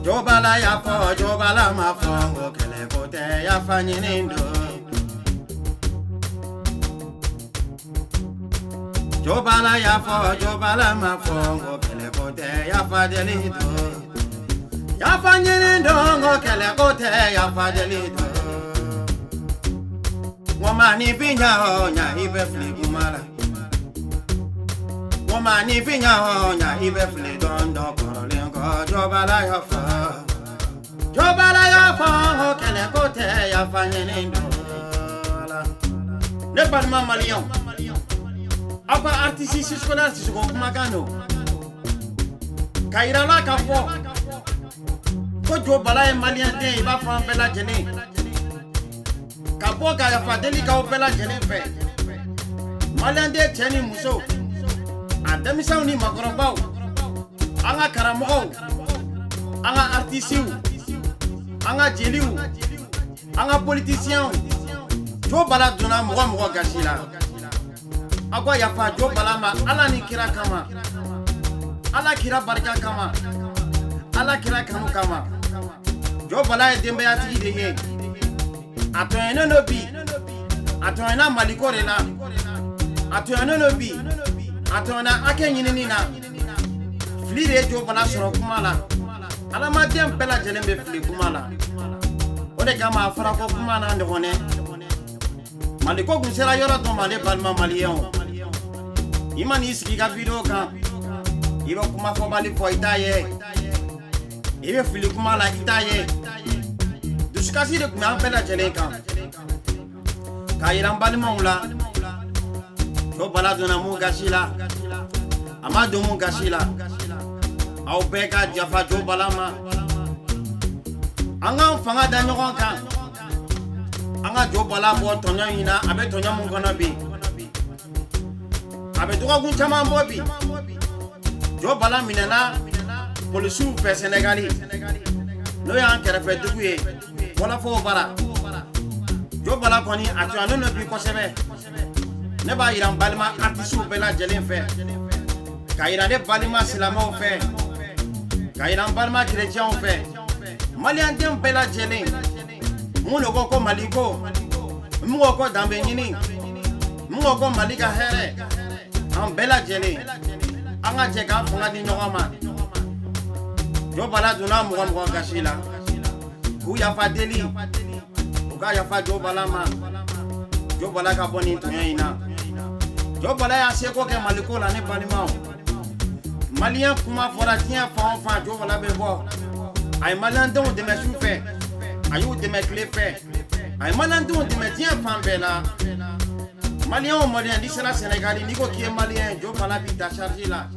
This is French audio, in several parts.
Jo BALLA ya fo, Jo BALLA ma fongo kele kote ya fanyinindo. Jo BALLA ya fo, Jo BALLA ma fongo kele kote ya fadelito. Ya fanyinindo ngo kele kote ya fadelito. Womani pinya honya ibe fligumala. Womani pinya honya ibe flidondo korolengo. Jo BALLA ya fo, Jo BALLA ya fo ngo kele kote ya fanyinindo. Ne parle malien. Apa artiste SISCOLERE si ko kumagano. Kaira la ka fo. Ko Jo BALLA e malien de iba fa bela jene. Kapo ka ya fadeli ka o bela jene fe. Malien de teni muso. Adami sa ni makorobaw. Anga karamo. Anga artiste. Anga jeliu. Anga politicien. Jo BALLA dona mo gashila. Agwa ya fa Jo BALLA ma ala ni kira kama. Ala kira barka kama. Ala kira kama. Jo BALLA e dembe ya tigi de ye. Ato eno no bi. Ato ena maliko rela. Ato eno no bi. Ato na akenyini ni na. Flire Jo BALLA soro kumala. Ala ma dem bela jelembe fli kumala. Ode kama afara ko kumana ndone. Maliko gunsela yoro to male balma malien. Imani isiki ka video kan. Iba kuma fo mali fo itaye. Ibe fili kuma la itaye. Duskasi de kuma bela jele kan. Kairan balma ula. Jo BALLA dona mu gashila. Amado mu gashila. Au beka jafa Jo BALLA ma. Anga fanga da nyogon kan. Anga Jo BALLA bo tonya ina abe tonya mun kono bi. Abe duka gun chama mbobi. Jo BALLA minena polisu pe Senegali. No ya ankere fe duguye. Wala fo bara. Jo BALLA koni atu anu no bi ko sebe. Ne ba iran balma artisu bela jelen fe. Ka iran de balma silama fe. Ka iran balma chrétien fe. Malian dem bela jelen. Muno ko maliko. Mugo ko dambe nyini. Mugo ko malika here. Am bela jele. Anga jeka funga di nyogama. Jo BALLA duna mugo gashila. Ku ya fadeli. Uga ya fa Jo BALLA ma. Jo BALLA ka boni tunya ina. Jo BALLA ya seko ke maliko la ne balima. Malien kuma fora tien fa Jo BALLA be bo. Ay malien don de me souffre. Ayou de mes clés fait. Ay malandou de mes tiens fambela. Malien malien dit c'est la Sénégalais. Nico qui est malien. Jo BALLA bita chargé là.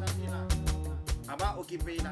Aba occupé là.